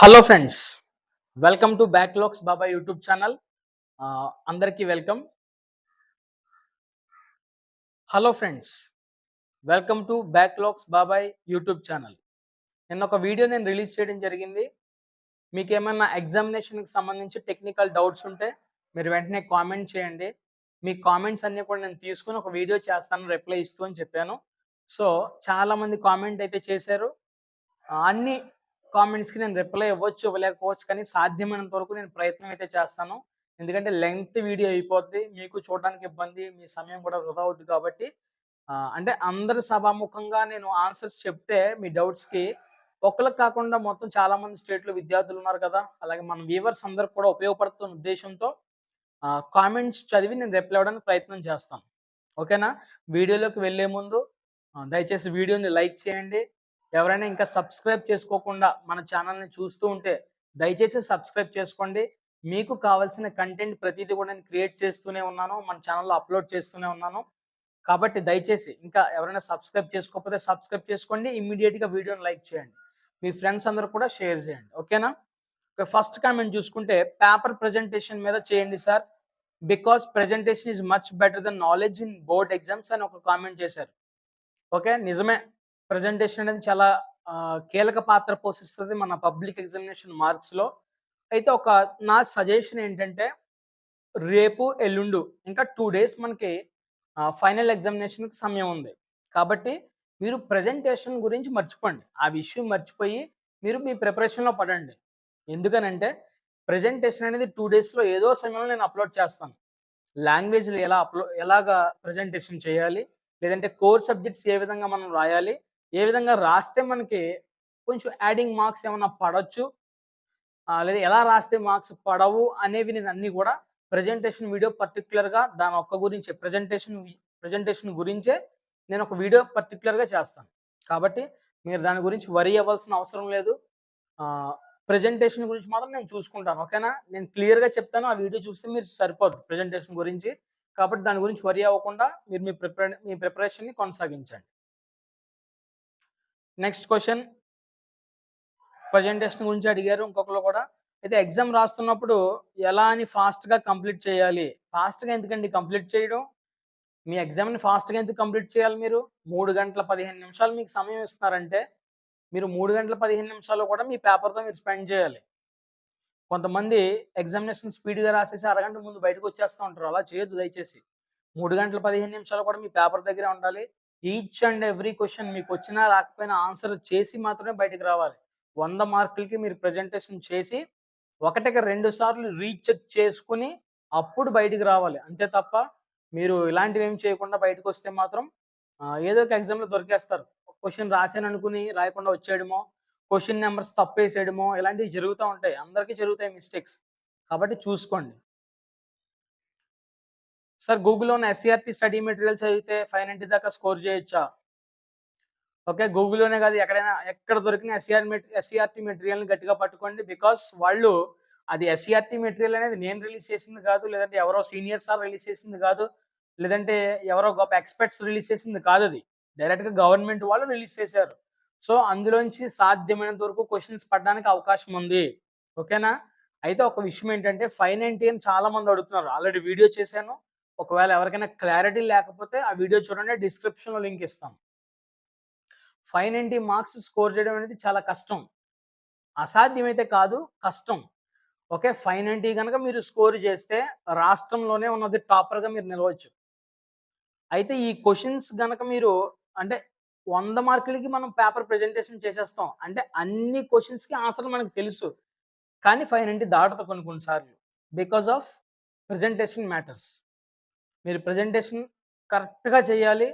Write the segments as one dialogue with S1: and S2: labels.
S1: Hello friends, welcome to backlogs Baba YouTube channel. అందరికీ welcome. Hello friends, welcome to backlogs బాబాయ్ YouTube channel. నిన్న ఒక video నేను release చేయడం జరిగింది. మీకేమన్నా ఎగ్జామినేషన్కి సంబంధించి టెక్నికల్ డౌట్స్ ఉంటే మీరు వెంటనే కామెంట్ చేయండి. మీ కామెంట్స్ అన్నీ కూడా నేను తీసుకొని ఒక వీడియో చేస్తాను, రిప్లై ఇస్తూ అని చెప్పాను. సో చాలామంది కామెంట్ అయితే చేశారు. అన్ని కామెంట్స్‌కి నేను రిప్లై ఇవ్వచ్చు, ఇవ్వలేకపోవచ్చు. కానీ సాధ్యమైనంత వరకు నేను ప్రయత్నం అయితే చేస్తాను. ఎందుకంటే లెంగ్త్ వీడియో అయిపోద్ది. మీకు చూడడానికి ఇబ్బంది, మీ సమయం కూడా వృధా అవుద్ది కాబట్టి అంటే అందరి సభాముఖంగా నేను ఆన్సర్స్ చెప్తే మీ డౌట్స్‌కి ఒక్కళ్ళకి కాకుండా మొత్తం చాలామంది స్టేట్‌లో విద్యార్థులు ఉన్నారు కదా! అలాగే మన వ్యూవర్స్ అందరికి కూడా ఉపయోగపడుతున్న ఉద్దేశ్యంతో కామెంట్స్ చదివి నేను రిప్లై ఇవ్వడానికి ప్రయత్నం చేస్తాను. ఓకేనా? వీడియోలోకి వెళ్ళే ముందు దయచేసి వీడియోని లైక్ చేయండి. ఎవరైనా ఇంకా సబ్స్క్రైబ్ చేసుకోకుండా మన ఛానల్‌ని చూస్తూ ఉంటే దయచేసి సబ్స్క్రైబ్ చేసుకోండి. మీకు కావాల్సిన కంటెంట్ ప్రతీది కూడా నేను క్రియేట్ చేస్తూనే ఉన్నాను. మన ఛానల్‌లో అప్‌లోడ్ చేస్తూనే ఉన్నాను. కాబట్టి దయచేసి ఇంకా ఎవరైనా సబ్స్క్రైబ్ చేసుకోకపోతే సబ్స్క్రైబ్ చేసుకోండి. ఇమ్మీడియేట్‌గా వీడియోని లైక్ చేయండి. మీ ఫ్రెండ్స్ అందరూ కూడా షేర్ చేయండి. ఓకేనా? ఫస్ట్ కామెంట్ చూసుకుంటే పేపర్ ప్రెజెంటేషన్ మీద చేయండి sir. Because presentation is much better than knowledge in board exams అని ఒక కామెంట్ చేశారు. ఓకే. నిజమే. ప్రెజెంటేషన్ అనేది చాలా కీలక పాత్ర పోషిస్తది మన పబ్లిక్ ఎగ్జామినేషన్ మార్క్స్‌లో. అయితే నా సజెషన్ ఏంటంటే, రేపు, ఎల్లుండు ఇంకా 2 డేస్ మనకి ఫైనల్ ఎగ్జామినేషన్‌కి సమయం ఉంది. కాబట్టి మీరు ప్రెజెంటేషన్ గురించి మర్చిపోండి. ఆ విషయం మర్చిపోయి మీరు మీ ప్రిపరేషన్‌లో పడండి. ఎందుకనంటే ప్రెజెంటేషన్ అనేది 2 డేస్‌లో ఏదో సమయంలో నేను అప్‌లోడ్ చేస్తాను. లాంగ్వేజ్‌లు ఎలాగా ప్రెజెంటేషన్ చేయాలి? లేదంటే కోర్ సబ్జెక్ట్స్ ఏ విధంగా మనం రాయాలి? ఏ విధంగా రాస్తే మనకి కొంచెం యాడింగ్ మార్క్స్ ఏమన్నా పడొచ్చు. లేదా ఎలా రాస్తే మార్క్స్ పడవు అనేవి నేను అన్నీ కూడా ప్రెజెంటేషన్ వీడియో పర్టిక్యులర్‌గా దాని ఒక్క గురించే ప్రెజెంటేషన్ గురించే నేను ఒక వీడియో పర్టిక్యులర్‌గా చేస్తాను. కాబట్టి మీరు దాని గురించి వరీ అవ్వాల్సిన అవసరం లేదు. ఆహ్, ప్రెజెంటేషన్ గురించి మాత్రం నేను చూసుకుంటాను. ఓకేనా? నేను క్లియర్‌గా చెప్తాను. ఆ వీడియో చూస్తే మీరు సరిపోద్ది ప్రెజెంటేషన్ గురించి. కాబట్టి దాని గురించి వరీ అవ్వకుండా మీరు మీ ప్రిపరేషన్‌ని కొనసాగించండి. నెక్స్ట్ క్వెషన్ ప్రెజెంటేషన్ గురించి అడిగారు ఇంకొకళ్ళు కూడా. అయితే ఎగ్జామ్ రాస్తున్నప్పుడు ఎలా అని ఫాస్ట్‌గా కంప్లీట్ చేయాలి? ఫాస్ట్‌గా ఎందుకండి కంప్లీట్ చేయడం? మీ ఎగ్జామ్‌ని ఫాస్ట్‌గా ఎందుకు కంప్లీట్ చేయాలి మీరు? 3 గంటల 15 నిమిషాలు మీకు సమయం ఇస్తున్నారంటే, మీరు 3 గంటల 15 నిమిషాలు కూడా మీ పేపర్‌తో మీరు స్పెండ్ చేయాలి. కొంతమంది ఎగ్జామినేషన్ స్పీడ్‌గా రాసేసి అరగంట ముందు బయటకొచ్చేస్తా ఉంటారు. అలా చేయొద్దు దయచేసి. 3 గంటల 15 నిమిషాలు కూడా మీ పేపర్ దగ్గరే ఉండాలి. ఈచ్ అండ్ ఎవ్రీ క్వెషన్ మీకొచ్చినా రాకపోయినా ఆన్సర్ చేసి మాత్రమే బయటికి రావాలి. 100 మార్కులకి మీరు ప్రెజెంటేషన్ చేసి, ఒకటికి 2 సార్లు రీచెక్ చేసుకొని అప్పుడు బయటికి రావాలి. అంతే తప్ప మీరు ఇలాంటివేమి చేయకుండా బయటకొస్తే మాత్రం ఏదో ఒక ఎగ్జామ్‌లో దొరికేస్తారు. క్వెషన్ రాసాననుకుని రాయకుండా వచ్చేయడమో, క్వెషన్ నంబర్స్ తప్పేసేయడమో ఇలాంటివి జరుగుతా ఉంటాయి. అందరికీ జరుగుతాయి మిస్టేక్స్. కాబట్టి చూసుకోండి. సార్ గూగుల్‌లోని ఎస్‌సీఆర్‌టీ స్టడీ మెటీరియల్ చదివితే 590 దాకా స్కోర్ చేయొచ్చా? ఓకే. గూగుల్‌లోనే కాదు ఎక్కడైనా ఎక్కడ దొరికిన ఎస్‌సీఆర్‌టీ మెటీరియల్‌ని గట్టిగా పట్టుకోండి. బికాజ్ వాళ్ళు అది ఎస్‌సీఆర్‌టీ మెటీరియల్ అనేది నేను రిలీజ్ చేసింది కాదు. లేదంటే ఎవరో సీనియర్ సార్ రిలీజ్ చేసింది కాదు. లేదంటే ఎవరో గొప్ప ఎక్స్‌పర్ట్స్ రిలీజ్ చేసింది కాదది. డైరెక్ట్‌గా గవర్నమెంట్ వాళ్ళు రిలీజ్ చేశారు. సో, అందులోంచి సాధ్యమైనంత వరకు క్వెషన్స్ పడడానికి అవకాశం ఉంది. ఓకేనా? అయితే ఒక విషయం ఏంటంటే 590 అని చాలా మంది అడుగుతున్నారు. ఆల్రెడీ వీడియో చేశాను. ఒకవేళ ఎవరికైనా క్లారిటీ లేకపోతే ఆ వీడియో చూడండి. డిస్క్రిప్షన్‌లో లింక్ ఇస్తాను. 590 మార్క్స్ స్కోర్ చేయడం అనేది చాలా కష్టం. అసాధ్యమైతే కాదు, కష్టం. ఓకే. 590 గనక మీరు స్కోర్ చేస్తే రాష్ట్రంలోనే ఉన్నది టాపర్‌గా మీరు నిలవచ్చు. అయితే ఈ క్వెషన్స్ గనక మీరు అంటే 100 మార్కులకి మనం పేపర్ ప్రెజెంటేషన్ చేసేస్తాం. అంటే అన్ని క్వెషన్స్‌కి ఆన్సర్‌లు మనకు తెలుసు. కానీ 590 దాటదు కొన్ని కొన్ని సార్లు. Because of presentation matters. మీరు ప్రెజెంటేషన్ కరెక్ట్‌గా చేయాలి.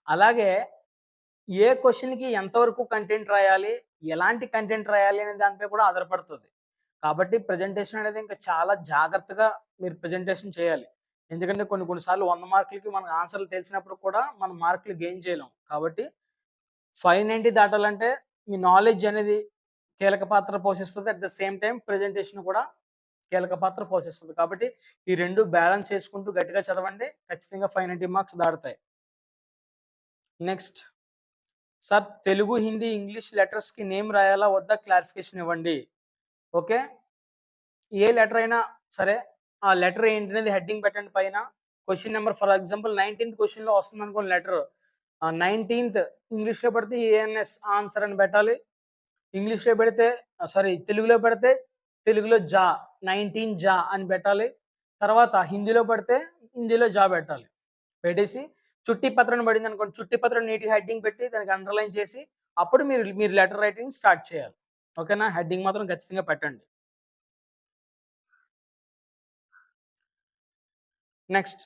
S1: అలాగే ఏ క్వెషన్‌కి ఎంతవరకు కంటెంట్ రాయాలి, ఎలాంటి కంటెంట్ రాయాలి అనే దానిపై కూడా ఆధారపడుతది. కాబట్టి ప్రెజెంటేషన్ అనేది ఇంకా చాలా జాగ్రత్తగా మీరు ప్రెజెంటేషన్ చేయాలి. ఎందుకంటే కొన్ని కొన్ని సార్లు 100 మార్కులకి మనకు ఆన్సర్‌లు తెలిసినప్పుడు కూడా మనం మార్కులు గెయిన్ చేయలేం. కాబట్టి 590 దాటాలంటే మీ నాలెడ్జ్ అనేది కీలక పాత్ర పోషిస్తది. At the same time presentation కూడా కీలక పాత్ర పోషిస్తది. కాబట్టి ఈ 2 బ్యాలెన్స్ చేసుకుంటూ గట్టిగా చదవండి. ఖచ్చితంగా 590 మార్క్స్ దాటుతాయి. Next sir Telugu, Hindi, English లెటర్స్‌కి నేమ్ రాయాలా వద్దా క్లారిఫికేషన్ ఇవ్వండి. ఓకే. ఏ లెటర్ అయినా సరే, ఆ లెటర్ ఏంటనేది హెడ్డింగ్ పెట్టండి పైన. క్వెషన్ నంబర్ ఫర్ ఎగ్జాంపుల్ 19థ్ క్వెషన్‌లో వస్తుందనుకోండి లెటర్. 19థ్ ఇంగ్లీష్‌లో పెడితే ఏఎన్ఎస్ ఆన్సర్ అని పెట్టాలి. ఇంగ్లీష్‌లో పెడితే తెలుగులో పెడితే తెలుగులో 19 అని పెట్టాలి. తర్వాత హిందీలో పెడితే హిందీలో పెట్టాలి. పెట్టేసి చుట్టి పత్రం పడిందనుకోండి, చుట్టి పత్రం నీట్‌గా హెడ్డింగ్ పెట్టి దానికి అండర్‌లైన్ చేసి అప్పుడు మీరు మీరు లెటర్ రైటింగ్ స్టార్ట్ చేయాలి. ఓకేనా? హెడ్డింగ్ మాత్రం ఖచ్చితంగా పెట్టండి. Next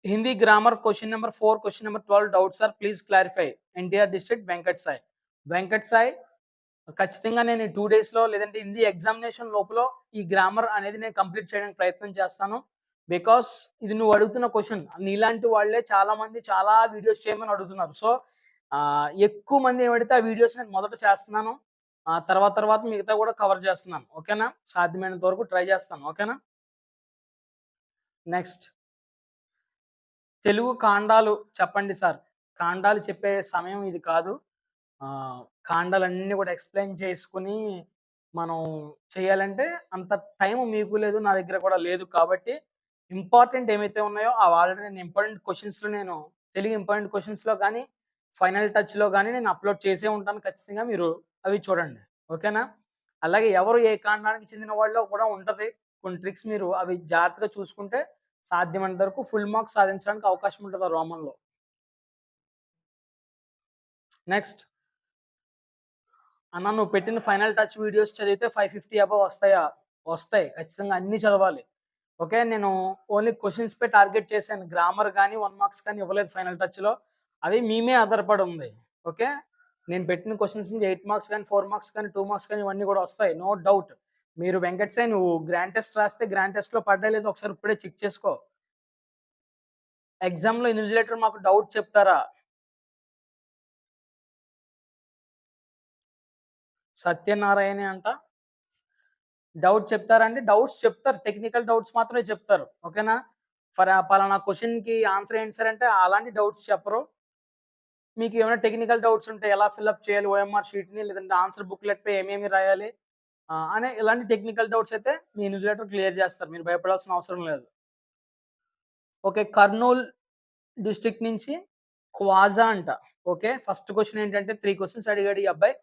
S1: Hindi grammar question number 4, question number 12 doubts or please clarify. NTR district Venkat Sai. Venkat Sai ఖచ్చితంగా నేను ఈ 2 డేస్‌లో లేదంటే హిందీ ఎగ్జామినేషన్ లోపల ఈ గ్రామర్ అనేది నేను కంప్లీట్ చేయడానికి ప్రయత్నం చేస్తాను. బికాస్ ఇది నువ్వు అడుగుతున్న క్వెషన్. నీలాంటి వాళ్ళే చాలామంది చాలా వీడియోస్ చేయమని అడుగుతున్నారు. సో, ఎక్కువ మంది ఏమడిగితే ఆ వీడియోస్ నేను మొదట చేస్తున్నాను. తర్వాత మిగతా కూడా కవర్ చేస్తున్నాను. ఓకేనా? సాధ్యమైనంత వరకు ట్రై చేస్తాను. ఓకేనా? నెక్స్ట్ తెలుగు కాండాలు చెప్పండి సార్. కాండాలు చెప్పే సమయం ఇది కాదు. కాండాలన్నీ కూడా ఎక్స్‌ప్లెయిన్ చేసుకొని మనం చేయాలంటే అంత టైం మీకు లేదు. నా దగ్గర కూడా లేదు. కాబట్టి ఇంపార్టెంట్ ఏమైతే ఉన్నాయో అవి ఆల్రెడీ నేను తెలుగు ఇంపార్టెంట్ క్వెషన్స్‌లో గాని, ఫైనల్ టచ్‌లో గాని నేను అప్‌లోడ్ చేసే ఉంటాను. ఖచ్చితంగా మీరు అవి చూడండి. ఓకేనా? అలాగే ఎవరు ఏ కాండానికి చెందిన వాళ్ళో కూడా ఉంటది. కొన్ని ట్రిక్స్ మీరు అవి జాగ్రత్తగా చూసుకుంటే సాధ్యమైనంత వరకు ఫుల్ మార్క్స్ సాధించడానికి అవకాశం ఉంటది ఆ రోమన్‌లో. నెక్స్ట్ అన్న నువ్వు పెట్టిన ఫైనల్ టచ్ వీడియోస్ చదివితే 550 అబోవ్ వస్తాయా? వస్తాయి. ఖచ్చితంగా అన్నీ చదవాలి. ఓకే. నేను ఓన్లీ క్వెషన్స్ పై టార్గెట్ చేశాను. గ్రామర్ గాని, 1 మార్క్స్ కానీ ఇవ్వలేదు ఫైనల్ టచ్‌లో. అవి మీ మీద ఆధారపడి ఉంది. ఓకే. నేను పెట్టిన క్వెషన్స్ నుంచి 8 మార్క్స్ గాని, 4 మార్క్స్ కానీ, 2 మార్క్స్ కానీ ఇవన్నీ కూడా వస్తాయి. No doubt. మీరు వెంకట్ సాయి నువ్వు గ్రాండ్ టెస్ట్ రాస్తే గ్రాండ్ టెస్ట్‌లో పడ్డాయో లేదో ఒకసారి ఇప్పుడే చెక్ చేసుకో. ఎగ్జామ్‌లో ఇన్విజిలేటర్ మాకు డౌట్ చెప్తారా? సత్యనారాయణే అంట. డౌట్ చెప్తారా అంటే డౌట్స్ చెప్తారు. టెక్నికల్ డౌట్స్ మాత్రమే చెప్తారు. ఓకేనా? పలానా క్వెషన్‌కి ఆన్సర్ ఏంటి సార్ అంటే అలాంటి డౌట్స్ చెప్పరు. మీకు ఏమైనా టెక్నికల్ డౌట్స్ ఉంటే ఎలా ఫిల్ అప్ చేయాలి ఓఎంఆర్ షీట్‌ని లేదంటే ఆన్సర్ బుక్‌లెట్‌పై ఏమేమి రాయాలి అనే ఇలాంటి టెక్నికల్ డౌట్స్ అయితే మీ ఇన్విజిలేటర్ క్లియర్ చేస్తారు. మీరు భయపడాల్సిన అవసరం లేదు. ఓకే. కర్నూల్ డిస్ట్రిక్ట్ నుంచి క్వాజా అంట. ఓకే. ఫస్ట్ క్వెషన్ ఏంటంటే 3 క్వెషన్స్ అడిగాడు ఈ అబ్బాయి.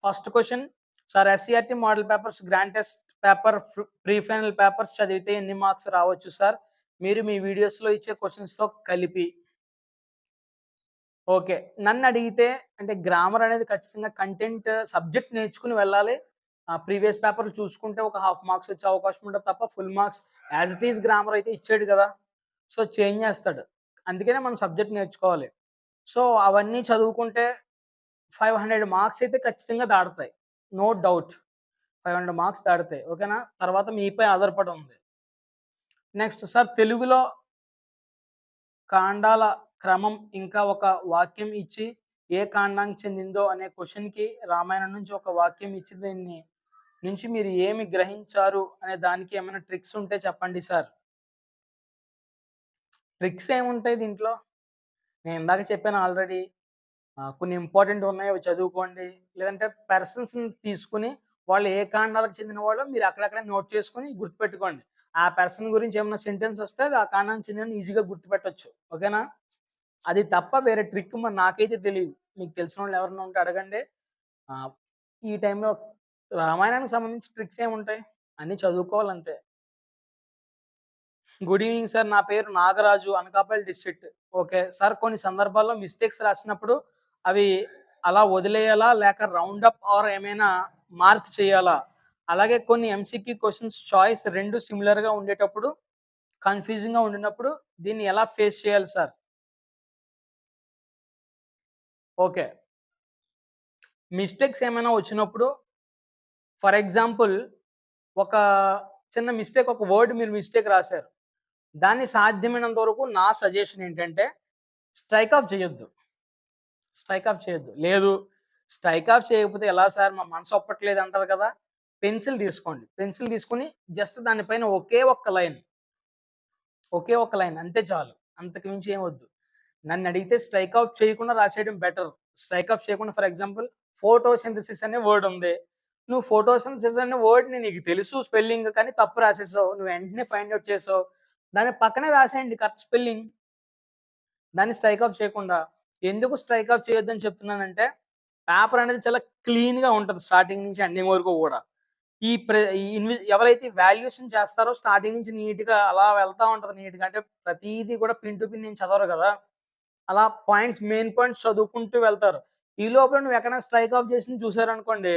S1: First question sir SCERT model papers, grand test paper, pre final papers చదివితే ఎన్ని మార్క్స్ రావచ్చు సార్? మీరు మీ వీడియోస్‌లో ఇచ్చే క్వెషన్స్‌తో కలిపి. ఓకే. నన్నడిగితే అంటే గ్రామర్ అనేది ఖచ్చితంగా కంటెంట్ సబ్జెక్ట్ నేర్చుకొని వెళ్ళాలి. ప్రీవియస్ పేపర్‌లు చూసుకుంటే ఒక హాఫ్ మార్క్స్ వచ్చే అవకాశం ఉంటది తప్ప full marks as it is grammar అయితే ఇచ్చాడు కదా! సో, చేంజ్ చేస్తాడు. అందుకనే మనం సబ్జెక్ట్ నేర్చుకోవాలి. సో, అవన్నీ చదువుకుంటే 500 మార్క్స్ అయితే ఖచ్చితంగా దాటుతాయి. No doubt. 500 మార్క్స్ దాటుతాయి. ఓకేనా? తర్వాత మీపై ఆధారపడి ఉంది. నెక్స్ట్ సార్ తెలుగులో కాండాల క్రమం ఇంకా ఒక వాక్యం ఇచ్చి ఏ కాండానికి చెందిందో అనే క్వెషన్‌కి రామాయణం నుంచి ఒక వాక్యం ఇచ్చి దీన్ని నుంచి మీరు ఏమి గ్రహించారు అనే దానికి ఏమైనా ట్రిక్స్ ఉంటే చెప్పండి సార్. ట్రిక్స్ ఏముంటాయి దీంట్లో? నేను ఇందాక చెప్పాను ఆల్రెడీ. కొన్ని ఇంపార్టెంట్ ఉన్నాయి అవి చదువుకోండి. లేదంటే పర్సన్స్‌ని తీసుకొని వాళ్ళు ఏ కాండాలకు చెందిన వాళ్ళో మీరు అక్కడక్కడే నోట్ చేసుకొని గుర్తుపెట్టుకోండి. ఆ పర్సన్ గురించి ఏమన్నా సెంటెన్స్ వస్తే అది ఆ కాండానికి చెందినదని ఈజీగా గుర్తుపెట్టొచ్చు. ఓకేనా? అది తప్ప వేరే ట్రిక్ మరి నాకైతే తెలీదు. మీకు తెలిసినోళ్ళు ఎవరైనా ఉంటే అడగండి. ఆహ్, ఈ టైంలో రామాయణానికి సంబంధించి ట్రిక్స్ ఏముంటాయి? అన్నీ చదువుకోవాలంతే. Good evening sir. నా పేరు Nagaraju. Anakapalli district. Okay. Sir కొన్ని సందర్భాల్లో మిస్టేక్స్ రాసినప్పుడు అవి అలా వదిలేయాలా? లేక రౌండ్ అప్ ఆర్ ఏమైనా మార్క్ చేయాలా? అలాగే కొన్ని ఎంసీక్యూ క్వెషన్స్ చాయిస్ 2 సిమిలర్‌గా ఉండేటప్పుడు కన్‌ఫ్యూజింగ్‌గా ఉండినప్పుడు దీన్ని ఎలా ఫేస్ చేయాలి సార్? ఓకే. మిస్టేక్స్ ఏమైనా వచ్చినప్పుడు ఫర్ ఎగ్జాంపుల్ ఒక చిన్న మిస్టేక్ ఒక వర్డ్ మీరు మిస్టేక్ రాసారు. దాన్ని సాధ్యమైనంత వరకు నా సజెషన్ ఏంటంటే స్ట్రైక్ ఆఫ్ చేయొద్దు. స్ట్రైక్ ఆఫ్ చేయొద్దు. లేదు స్ట్రైక్ ఆఫ్ చేయకపోతే ఎలా సార్ మా మనసు ఒప్పట్లేదు అంటారు కదా! పెన్సిల్ తీసుకోండి. పెన్సిల్ తీసుకొని జస్ట్ దాని పైన ఒకే ఒక్క లైన్ అంతే చాలు. అంతకు మించి ఏం వద్దు. నన్నడిగితే స్ట్రైక్ ఆఫ్ చేయకుండా రాసేయడం బెటర్. స్ట్రైక్ ఆఫ్ చేయకుండా ఫర్ ఎగ్జాంపుల్ ఫోటోసింథసిస్ అనే వర్డ్ ఉంది. నువ్వు ఫోటోసింథసిస్ అనే వర్డ్‌ని నీకు తెలుసు స్పెల్లింగ్ కానీ తప్పు రాసేసావు. నువ్వు వెంటనే ఫైండ్ ఔట్ చేసావు. దాని పక్కనే రాసేయండి కరెక్ట్ స్పెల్లింగ్. దాన్ని స్ట్రైక్ ఆఫ్ చేయకుండా. ఎందుకు స్ట్రైక్ ఆఫ్ చేయొద్దని చెప్తున్నానంటే, పేపర్ అనేది చాలా క్లీన్‌గా ఉంటది స్టార్టింగ్ నుంచి ఎండింగ్ వరకు గూడా. ఈ ప్ర ఈ ఇన్వి ఎవరైతే వాల్యుయేషన్ చేస్తారో స్టార్టింగ్ నుంచి నీట్‌గా అలా వెళ్తా ఉంటది నీట్‌గా. అంటే ప్రతీది కూడా పిన్ టు పిన్ ఏం చదవరు గదా! అలా పాయింట్స్ మెయిన్ పాయింట్స్ చదువుకుంటూ వెళ్తారు. ఈ లోపల నువ్వు ఎక్కడైనా స్ట్రైక్ ఆఫ్ చేసింది చూసారనుకోండి,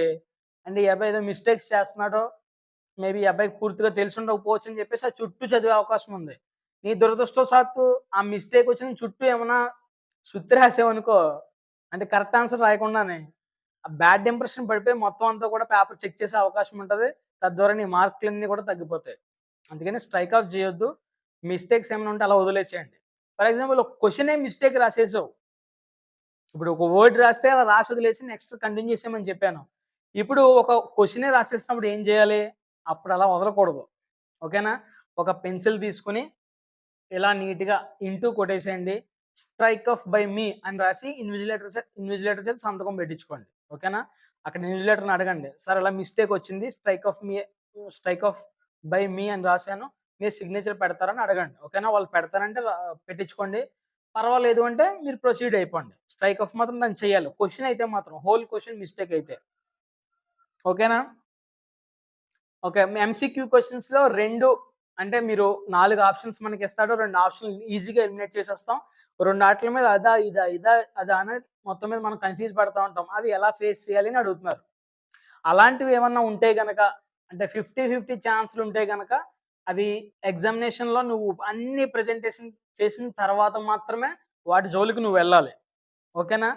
S1: అంటే ఈ అబ్బాయి ఏదో మిస్టేక్స్ చేస్తున్నాడో, మేబీ ఈ అబ్బాయికి పూర్తిగా తెలిసుండకపోవచ్చు అని చెప్పేసి ఆ చుట్టూ చదివే అవకాశం ఉంది. నీ దురదృష్టవశాత్తు ఆ మిస్టేక్ వచ్చిన చుట్టూ ఏమన్నా సుత్తి రాసావనుకో, అంటే కరెక్ట్ ఆన్సర్ రాయకుండానే, ఆ బ్యాడ్ ఇంప్రెషన్ పడిపోయి మొత్తం అంతా కూడా పేపర్ చెక్ చేసే అవకాశం ఉంటది. తద్వారా నీ మార్కులన్నీ కూడా తగ్గిపోతాయి. అందుకని స్ట్రైక్ ఆఫ్ చేయొద్దు. మిస్టేక్స్ ఏమైనా ఉంటే అలా వదిలేసేయండి. ఫర్ ఎగ్జాంపుల్ ఒక క్వెషనే మిస్టేక్ రాసేసావు. ఇప్పుడు ఒక వర్డ్ రాస్తే అలా రాసి వదిలేసి నెక్స్ట్ కంటిన్యూ చేసేయమని చెప్పాను. ఇప్పుడు ఒక క్వెషనే రాసేసినప్పుడు ఏం చేయాలి? అప్పుడు అలా వదలకూడదు. ఓకేనా? ఒక పెన్సిల్ తీసుకొని ఇలా నీట్‌గా ఇంటూ కొట్టేసేయండి. స్ట్రైక్ ఆఫ్ బై మీ అని రాసి ఇన్విజిలేటర్ చేత సంతకం పెట్టించుకోండి. ఓకేనా? అక్కడ ఇన్విజిలేటర్‌ని అడగండి. సార్ ఇలా మిస్టేక్ వచ్చింది. స్ట్రైక్ ఆఫ్ బై మీ అని రాసాను. మీరు సిగ్నేచర్ పెడతారా అని అడగండి. ఓకేనా? వాళ్ళు పెడతారంటే పెట్టించుకోండి. పర్వాలేదు అంటే మీరు ప్రొసీడ్ అయిపోండి. స్ట్రైక్ ఆఫ్ మాత్రం దాన్ని చేయాలి. క్వెషన్ అయితే మాత్రం హోల్ క్వెషన్ మిస్టేక్ అయితే. ఓకేనా? ఓకే. ఎంసీక్యూ క్వెషన్స్‌లో 2 అంటే మీరు 4 ఆప్షన్స్ మనకిస్తాడు. 2 ఆప్షన్‌లు ఈజీగా ఎలిమినేట్ చేసేస్తాం. 2 ఆటిల మీద అదా, ఇదా, ఇదా, అదా అనేది మొత్తం మీద మనం కన్‌ఫ్యూజ్ పడతా ఉంటాం. అవి ఎలా ఫేస్ చేయాలి అని అడుగుతున్నారు. అలాంటివి ఏమన్నా ఉంటే గనక అంటే 50, 50 ఛాన్స్‌లుంటే గనక అవి ఎగ్జామినేషన్‌లో నువ్వు అన్ని ప్రెజెంటేషన్ చేసిన తర్వాత మాత్రమే వాటి జోలికి నువ్వు వెళ్ళాలి. ఓకేనా?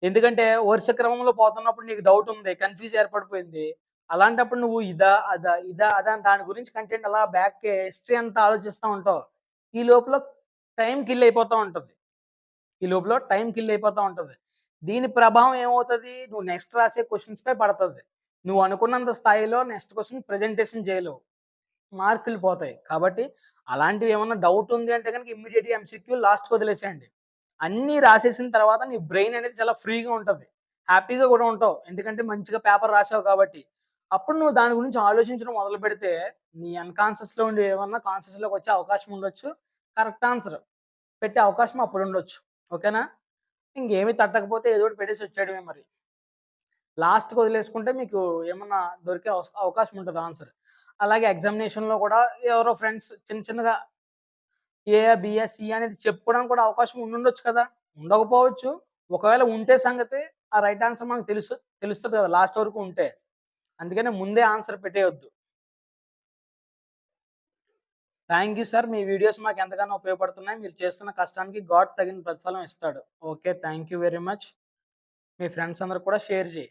S1: ఎందుకంటే వరుస క్రమంలో పోతున్నప్పుడు నీకు డౌట్ ఉంది. కన్‌ఫ్యూజ్ ఏర్పడిపోయింది. అలాంటప్పుడు నువ్వు ఇదా? అదా? ఇదా? అదా? అని దాని గురించి కంటెంట్ అలా బ్యాక్‌కి హిస్టరీ అంతా ఆలోచిస్తా ఉంటావు. ఈ లోపల టైమ్ కిల్ అయిపోతా ఉంటది. ఈ లోపల టైమ్ కిల్ అయిపోతా ఉంటది. దీని ప్రభావం ఏమవుతది? నువ్వు నెక్స్ట్ రాసే క్వెషన్స్‌పై పడతది. నువ్వు అనుకున్నంత స్థాయిలో నెక్స్ట్ క్వెషన్ ప్రెజెంటేషన్ చేయలేవు. మార్కులు పోతాయి. కాబట్టి అలాంటివి ఏమన్నా డౌట్ ఉంది అంటే గనుక ఇమ్మీడియేట్‌గా ఎంసీక్యూ లాస్ట్‌కి వదిలేసేయండి. అన్నీ రాసేసిన తర్వాత నీ బ్రెయిన్ అనేది చాలా ఫ్రీగా ఉంటది. హ్యాపీగా కూడా ఉంటావు. ఎందుకంటే మంచిగా పేపర్ రాసావు కాబట్టి. అప్పుడు నువ్వు దాని గురించి ఆలోచించడం మొదలుపెడితే నీ అన్‌కాన్షియస్‌లో ఉండి ఏమన్నా కాన్షియస్‌లోకి వచ్చే అవకాశం ఉండొచ్చు. కరెక్ట్ ఆన్సర్ పెట్టే అవకాశం అప్పుడు ఉండొచ్చు. ఓకేనా? ఇంకేమి తట్టకపోతే ఏదో ఒకటి పెట్టేసి వచ్చేయడమే మరి. లాస్ట్‌కి వదిలేసుకుంటే మీకు ఏమన్నా దొరికే అవకాశం ఉంటది ఆన్సర్. అలాగే ఎగ్జామినేషన్‌లో కూడా ఎవరో ఫ్రెండ్స్ చిన్న చిన్నగా ఏయా, బీయా, సీయా అనేది చెప్పుకోవడానికి కూడా అవకాశం ఉండుండొచ్చు కదా! ఉండకపోవచ్చు. ఒకవేళ ఉంటే సంగతి ఆ రైట్ ఆన్సర్ మనకు తెలుస్తది కదా! లాస్ట్ వరకు ఉంటే. అందుకనే ముందే ఆన్సర్ పెట్టేయొద్దు. Thank you sir. మీ వీడియోస్ మాకెంతగానో ఉపయోగపడుతున్నాయి. మీరు చేస్తున్న కష్టానికి గాడ్ తగిన ప్రతిఫలం ఇస్తాడు. Okay. Thank you very much. మీ ఫ్రెండ్స్ అందరికి కూడా షేర్ చెయి.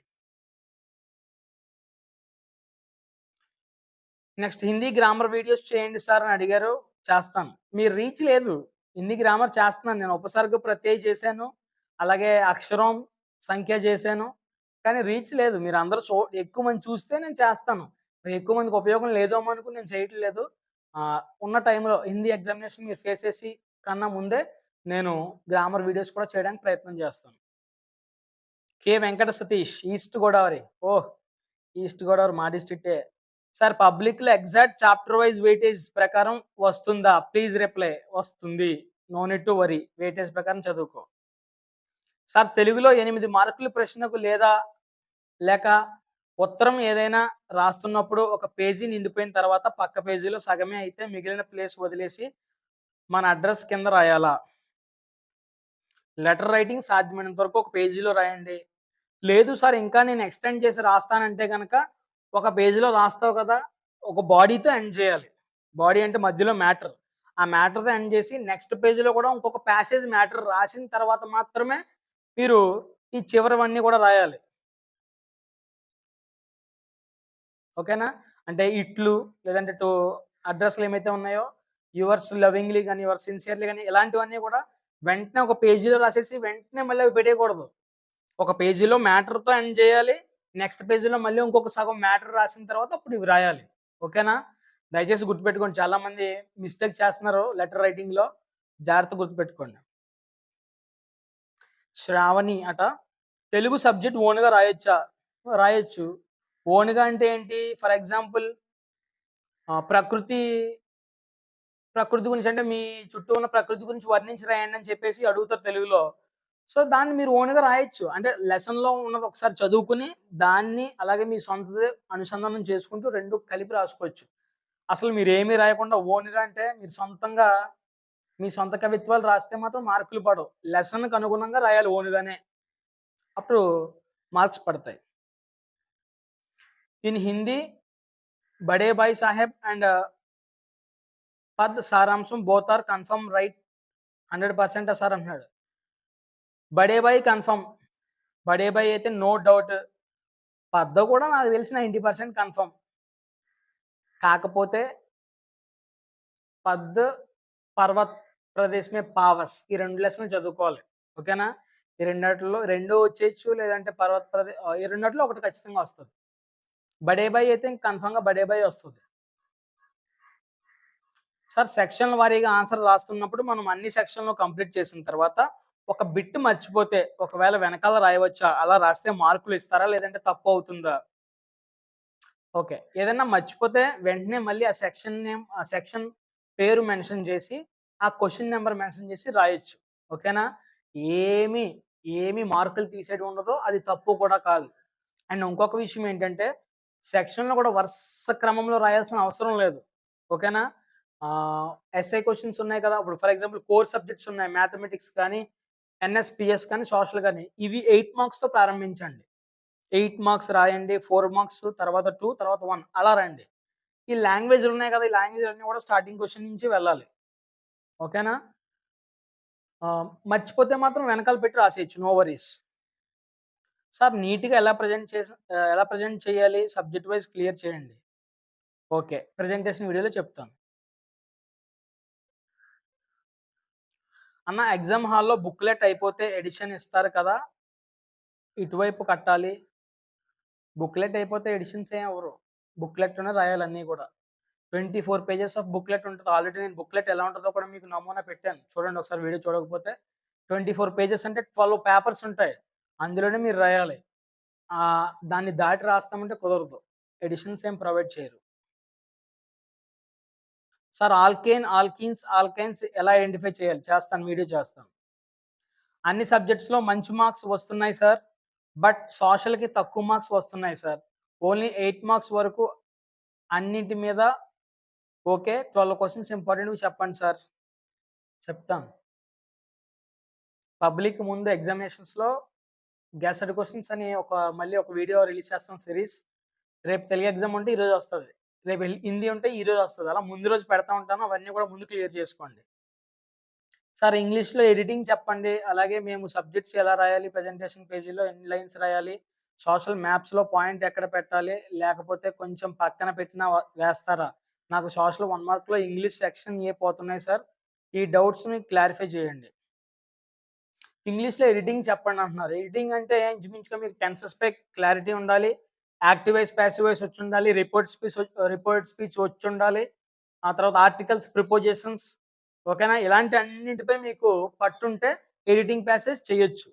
S1: నెక్స్ట్ హిందీ గ్రామర్ వీడియోస్ చేయండి సార్ అని అడిగారు. చేస్తాను. మీ రీచ్ లేదు. హిందీ గ్రామర్ చేస్తున్నాను నేను. ఉపసర్గ, ప్రత్యయ చేశాను. అలాగే అక్షరం, సంఖ్య చేశాను. కానీ రీచ్ లేదు. మీరందరూ ఎక్కువ మంది చూస్తే నేను చేస్తాను. మరి ఎక్కువ మందికి ఉపయోగం లేదేమో అనుకుని నేను చేయట్లేదు. ఉన్న టైంలో హిందీ ఎగ్జామినేషన్ మీరు ఫేస్ చేసి కన్నా ముందే నేను గ్రామర్ వీడియోస్ కూడా చేయడానికి ప్రయత్నం చేస్తాను. K. Venkata Satish, east Godavari. Oh! East Godavari మా డిస్ట్రిక్టే. సార్ పబ్లిక్‌లో ఎగ్జాక్ట్ చాప్టర్ వైస్ వెయిటేజ్ ప్రకారం వస్తుందా? Please reply. వస్తుంది. No need to worry. Weightage ప్రకారం చదువుకో. సార్ తెలుగులో 8 మార్కుల ప్రశ్నకు లేక ఉత్తరం ఏదైనా రాస్తున్నప్పుడు ఒక పేజీ నిండిపోయిన తర్వాత పక్క పేజీలో సగమే అయితే మిగిలిన ప్లేస్ వదిలేసి మన అడ్రస్ కింద రాయాలా? లెటర్ రైటింగ్ సాధ్యమైనంత వరకు ఒక పేజీలో రాయండి. లేదు సార్ ఇంకా నేను ఎక్స్‌టెండ్ చేసి రాస్తానంటే గనక ఒక పేజీలో రాస్తావు కదా! ఒక బాడీతో ఎండ్ చేయాలి. బాడీ అంటే మధ్యలో మ్యాటర్. ఆ మ్యాటర్‌తో ఎండ్ చేసి నెక్స్ట్ పేజ్‌లో కూడా ఇంకొక ప్యాసేజ్ మ్యాటర్ రాసిన తర్వాత మాత్రమే మీరు ఈ చివరివన్నీ కూడా రాయాలి. ఓకేనా? అంటే ఇట్లు లేదంటే అడ్రెస్‌లు ఏమైతే ఉన్నాయో యువర్స్ లవింగ్‌లీ గాని, యువర్స్ సిన్సియర్‌లీ గాని ఇలాంటివన్నీ కూడా వెంటనే ఒక పేజీలో రాసేసి వెంటనే మళ్ళీ అవి పెట్టేయకూడదు. ఒక పేజీలో మ్యాటర్‌తో ఎండ్ చేయాలి. నెక్స్ట్ పేజీలో మళ్ళీ ఇంకొక సగం మ్యాటర్ రాసిన తర్వాత అప్పుడు ఇవి రాయాలి. ఓకేనా? దయచేసి గుర్తుపెట్టుకోండి. చాలామంది మిస్టేక్ చేస్తున్నారు లెటర్ రైటింగ్‌లో. జాగ్రత్తగా గుర్తుపెట్టుకోండి. శ్రావణి అట తెలుగు సబ్జెక్ట్ ఓన్‌గా రాయొచ్చా? రాయొచ్చు. ఓన్‌గా అంటే ఏంటి? ఫర్ ఎగ్జాంపుల్ ప్రకృతి ప్రకృతి గురించి అంటే మీ చుట్టూ ఉన్న ప్రకృతి గురించి వర్ణించి రాయండి అని చెప్పేసి అడుగుతారు తెలుగులో. సో, దాన్ని మీరు ఓన్‌గా రాయొచ్చు. అంటే లెసన్‌లో ఉన్నది ఒకసారి చదువుకొని, దాన్ని అలాగే మీ సొంతది అనుసంధానం చేసుకుంటూ 2 కలిపి రాసుకోవచ్చు. అసలు మీరేమి రాయకుండా ఓన్‌గా అంటే మీరు సొంతంగా మీ సొంత కవిత్వాలు రాస్తే మాత్రం మార్కులు పడవు. లెసన్‌కి అనుగుణంగా రాయాలి ఓన్‌గానే. అప్పుడు మార్క్స్ పడతాయి. ఇన్ హిందీ 'బడే భాయ్ సాహెబ్' అండ్ 'పద్ సారాంశం both are confirm right 100% sir అంటున్నాడు. 'బడే భాయ్' కన్ఫర్మ్. 'బడే భాయ్' అయితే నో డౌట్. 'పద్ద' కూడా నాకు తెలిసి 90% కన్ఫర్మ్. కాకపోతే 'పద్', 'పర్వత్ ప్రదేశ్ మే పావస్' ఈ 2 లెసన్‌లు చదువుకోవాలి. ఓకేనా? ఈ రెండిట్లో 2 వచ్చేయచ్చు. లేదంటే ఈ రెండిట్లో ఒకటి ఖచ్చితంగా వస్తది. 'బడే భాయ్' అయితే కన్ఫర్మ్‌గా 'బడే భాయ్' వస్తది. సార్ సెక్షన్‌ల వారీగా ఆన్సర్ రాస్తున్నప్పుడు మనం అన్ని సెక్షన్‌లు కంప్లీట్ చేసిన తర్వాత ఒక బిట్ మర్చిపోతే ఒకవేళ వెనకాల రాయవచ్చా? అలా రాస్తే మార్కులు ఇస్తారా? లేదంటే తప్పవుతుందా? ఓకే. ఏదన్నా మర్చిపోతే వెంటనే మళ్ళీ ఆ సెక్షన్ నేమ్, ఆ సెక్షన్ పేరు మెన్షన్ చేసి, ఆ క్వెషన్ నంబర్ మెన్షన్ చేసి రాయొచ్చు. ఓకేనా? ఏమి, ఏమి మార్కులు తీసేయడం ఉండదు. అది తప్పు కూడా కాదు. అండ్ ఇంకొక విషయం ఏంటంటే, సెక్షన్‌లో కూడా వరుస క్రమంలో రాయాల్సిన అవసరం లేదు. ఓకేనా? ఎస్ఐ క్వెషన్స్ ఉన్నాయి కదా! ఇప్పుడు ఫర్ ఎగ్జాంపుల్ కోర్ సబ్జెక్ట్స్ ఉన్నాయి. మ్యాథమెటిక్స్ కానీ, ఎన్ఎస్‌పీఎస్ కానీ, సోషల్ గాని. ఇవి 8 మార్క్స్‌తో ప్రారంభించండి. 8 మార్క్స్ రాయండి. 4 మార్క్స్ తర్వాత 2 తర్వాత 1 అలా రండి. ఈ లాంగ్వేజ్‌లు ఉన్నాయి కదా! ఈ లాంగ్వేజ్‌లన్నీ కూడా స్టార్టింగ్ క్వెషన్ నుంచి వెళ్ళాలి. ఓకేనా? మర్చిపోతే మాత్రం వెనకాల పెట్టి రాసేయొచ్చు. No worries. సార్ నీట్‌గా ఎలా ప్రెజెంట్ చేయాలి? సబ్జెక్ట్ వైస్ క్లియర్ చేయండి. ఓకే. ప్రెజెంటేషన్ వీడియోలో చెప్తాను. అన్న ఎగ్జామ్ హాల్‌లో బుక్‌లెట్ అయిపోతే ఎడిషన్ ఇస్తారు కదా! ఇటువైపు కట్టాలి. బుక్‌లెట్ అయిపోతే ఎడిషన్స్ ఏం ఇవ్వరు. బుక్‌లెట్‌లోనే రాయాలి అన్నీ కూడా. 24 పేజెస్ ఆఫ్ బుక్‌లెట్ ఉంటది. ఆల్రెడీ నేను బుక్‌లెట్ ఎలా ఉంటదో కూడా మీకు నమూనా పెట్టాను. చూడండి ఒకసారి వీడియో చూడకపోతే. 24 పేజెస్ అంటే 12 పేపర్స్ ఉంటాయి. అందులోనే మీరు రాయాలి. దాన్ని దాటి రాస్తామంటే కుదరదు. ఎడిషన్స్ ఏం ప్రొవైడ్ చేయరు. సార్ ఆల్కేన్, ఆల్కీన్స్, ఆల్కైన్స్ ఎలా ఐడెంటిఫై చేయాలి? చేస్తాను. వీడియో చేస్తాను. అన్ని సబ్జెక్ట్స్‌లో మంచి మార్క్స్ వస్తున్నాయి సార్. బట్ సోషల్‌కి తక్కువ మార్క్స్ వస్తున్నాయి సార్. ఓన్లీ 8 మార్క్స్ వరకు అన్నింటి మీద ఓకే. 12 క్వెషన్స్ ఇంపార్టెంట్‌వి చెప్పండి సార్. చెప్తాను. పబ్లిక్ ముందు ఎగ్జామినేషన్స్‌లో గ్యాసెట్ క్వెషన్స్ అని మళ్ళీ ఒక వీడియో రిలీజ్ చేస్తాం సిరీస్. రేపు తెలుగు ఎగ్జామ్ ఉంటే ఈరోజు వస్తది. రేపు హిందీ ఉంటే ఈరోజు వస్తది. అలా ముందు రోజు పెడతా ఉంటాను. అవన్నీ కూడా ముందు క్లియర్ చేసుకోండి. సార్ ఇంగ్లీష్‌లో ఎడిటింగ్ చెప్పండి. అలాగే మేము సబ్జెక్ట్స్ ఎలా రాయాలి? ప్రెజెంటేషన్ పేజీలో ఎన్ని లైన్స్ రాయాలి? సోషల్ మ్యాప్స్‌లో పాయింట్ ఎక్కడ పెట్టాలి? లేకపోతే కొంచెం పక్కన పెట్టినా వేస్తారా? నాకు సోషల్ 1 మార్క్‌లో ఇంగ్లీష్ సెక్షన్ ఏ పోతున్నాయి సార్. ఈ డౌట్స్‌ని క్లారిఫై చేయండి. ఇంగ్లీష్‌లో ఎడిటింగ్ చెప్పండి అంటున్నారు. ఎడిటింగ్ అంటే ఇంచుమించుగా మీకు టెన్సెస్‌పై క్లారిటీ ఉండాలి. యాక్టివ్ వాయిస్, పాసివ్ వాయిస్ వచ్చుండాలి. రిపోర్ట్ స్పీచ్ వచ్చుండాలి. ఆ తర్వాత ఆర్టికల్స్, ప్రిపోజిషన్స్ ఓకేనా? ఇలాంటి అన్నిటిపై మీకు పట్టుంటే ఎడిటింగ్ ప్యాసేజ్ చేయొచ్చు.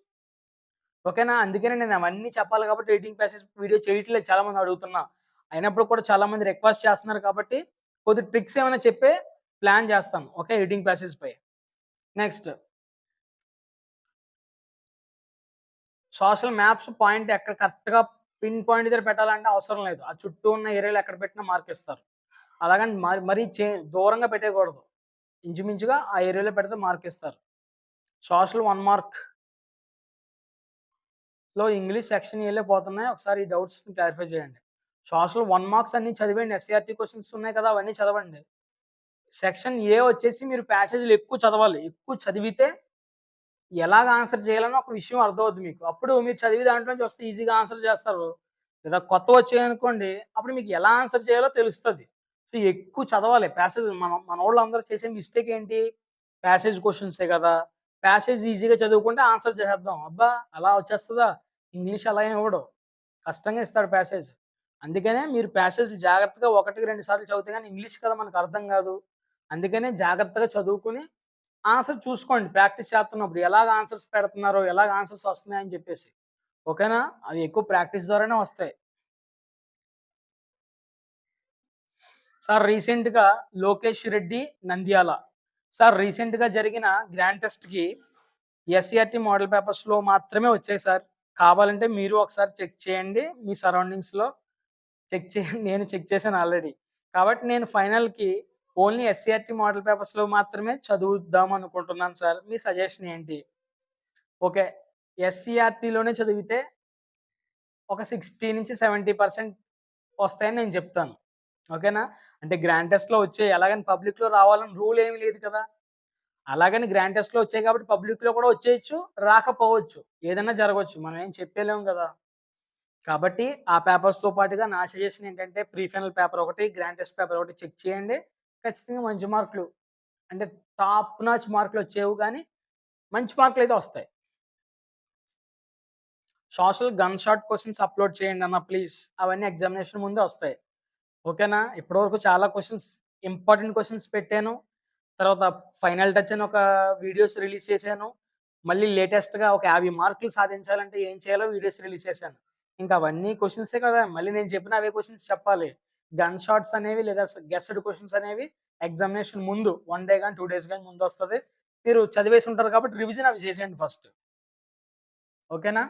S1: ఓకేనా? అందుకనే నేను అవన్నీ చెప్పాలి కాబట్టి ఎడిటింగ్ ప్యాసేజ్ వీడియో చేయట్లేదు చాలామంది అడుగుతున్నా. అయినప్పుడు కూడా చాలామంది రిక్వెస్ట్ చేస్తున్నారు కాబట్టి కొద్ది ట్రిక్స్ ఏమైనా చెప్పే ప్లాన్ చేస్తాను. ఓకే. ఎడిటింగ్ ప్యాసేజ్‌పై. నెక్స్ట్ సోషల్ మ్యాప్స్ పాయింట్ ఎక్కడ కరెక్ట్‌గా పిన్ పాయింట్ దగ్గర పెట్టాలంటే అవసరం లేదు. ఆ చుట్టూ ఉన్న ఏరియాలో ఎక్కడ పెట్టినా మార్కిస్తారు. అలాగని మరీ దూరంగా పెట్టేయకూడదు. ఇంచుమించుగా ఆ ఏరియాలో పెడితే మార్కిస్తారు. సోషల్ 1 మార్క్‌లో ఇంగ్లీష్ సెక్షన్ ఏ‌లే పోతున్నాయి. ఒకసారి ఈ డౌట్స్‌ని క్లారిఫై చేయండి. సోషల్ 1 మార్క్స్ అన్నీ చదివేయండి. ఎస్‌సీఆర్‌టీ క్వెషన్స్ ఉన్నాయి కదా! అవన్నీ చదవండి. సెక్షన్ ఏ వచ్చేసి మీరు ప్యాసేజ్‌లు ఎక్కువ చదవాలి. ఎక్కువ చదివితే ఎలాగ ఆన్సర్ చేయాలని ఒక విషయం అర్థమవుద్ది మీకు. అప్పుడు మీరు చదివి దాంట్లో నుంచి వస్తే ఈజీగా ఆన్సర్ చేస్తారు. లేదా కొత్తవొచ్చాయనుకోండి, అప్పుడు మీకు ఎలా ఆన్సర్ చేయాలో తెలుస్తది. సో, ఎక్కువ చదవాలి. ప్యాసేజ్ మనోళ్ళందరూ చేసే మిస్టేక్ ఏంటి? ప్యాసేజ్ క్వెషన్సే గదా! ప్యాసేజ్ ఈజీగా చదువుకుంటే ఆన్సర్ చేసేద్దాం. అబ్బా! అలా వచ్చేస్తదా? ఇంగ్లీష్ అలా ఏమి ఇవ్వడు. కష్టంగా ఇస్తాడు ప్యాసేజ్. అందుకనే మీరు ప్యాసేజ్‌లు జాగ్రత్తగా 1, 2 సార్లు చదివితే గాని ఇంగ్లీష్ కదా మనకు అర్థం గాదు. అందుకనే జాగ్రత్తగా చదువుకొని ఆన్సర్ చూసుకోండి ప్రాక్టీస్ చేస్తున్నప్పుడు. ఎలాగ ఆన్సర్స్ పెడుతున్నారో, ఎలాగ ఆన్సర్స్ వస్తున్నాయని చెప్పేసి. ఓకేనా? అవి ఎక్కువ ప్రాక్టీస్ ద్వారానే వస్తాయి. సార్ రీసెంట్‌గా లోకేష్ రెడ్డి నంద్యాల. సార్ రీసెంట్‌గా జరిగిన గ్రాండ్ టెస్ట్‌కి ఎస్‌సీఆర్‌టీ మోడల్ పేపర్స్‌లో మాత్రమే వచ్చాయి సార్. కావాలంటే మీరు ఒకసారి చెక్ చేయండి. మీ సరౌండింగ్స్‌లో చెక్ చేయండి. నేను చెక్ చేశాను ఆల్రెడీ. కాబట్టి నేను ఫైనల్‌కి ఓన్లీ ఎస్‌సీఆర్‌టీ మోడల్ పేపర్స్‌లో మాత్రమే చదువుదాం అనుకుంటున్నాను సార్. మీ సజెషన్ ఏంటి? ఓకే. ఎస్‌సీఆర్‌టీలోనే చదివితే ఒక 60-70% వస్తాయని నేను చెప్తాను. ఓకేనా? అంటే గ్రాండ్ టెస్ట్‌లో వచ్చాయి. ఎలాగని పబ్లిక్‌లో రావాలని రూల్ ఏమి లేదు కదా! అలాగని గ్రాండ్ టెస్ట్‌లో వచ్చాయి కాబట్టి పబ్లిక్‌లో కూడా వచ్చేయొచ్చు, రాకపోవచ్చు. ఏదైనా జరగొచ్చు. మనం ఏం చెప్పలేం కదా! కాబట్టి ఆ పేపర్స్‌తో పాటుగా నా సజెషన్ ఏంటంటే ప్రీ ఫైనల్ పేపర్ ఒకటి, గ్రాండ్ టెస్ట్ పేపర్ ఒకటి చెక్ చేయండి. ఖచ్చితంగా మంచి మార్కులు అంటే టాప్ నాచ్ మార్కులు వచ్చేవి గానీ, మంచి మార్కులైతే వస్తాయి. Social gun shot questions upload చేయండన్న ప్లీజ్. అవన్నీ ఎగ్జామినేషన్ ముందే వస్తాయి. ఓకేనా? ఇప్పటివరకు చాలా క్వెషన్స్ ఇంపార్టెంట్ క్వెషన్స్ పెట్టాను. తర్వాత ఫైనల్ టచ్ అని ఒక వీడియోస్ రిలీజ్ చేశాను. మళ్ళీ లేటెస్ట్‌గా ఒక 50 మార్కులు సాధించాలంటే ఏం చేయాలో వీడియోస్ రిలీజ్ చేశాను. ఇంకా అవన్నీ క్వెషన్సే కదా! మళ్ళీ నేను చెప్పిన అవే క్వెషన్స్ చెప్పాలి. గన్ షాట్స్ అనేవి లేదా గెస్డ్ క్వెషన్స్ అనేవి ఎగ్జామినేషన్ ముందు 1 డే గాని, 2 డేస్ గాని ముందొస్తది. మీరు చదివేసి ఉంటారు కాబట్టి రివిజన్ అవి చేసేయండి ఫస్ట్. ఓకేనా?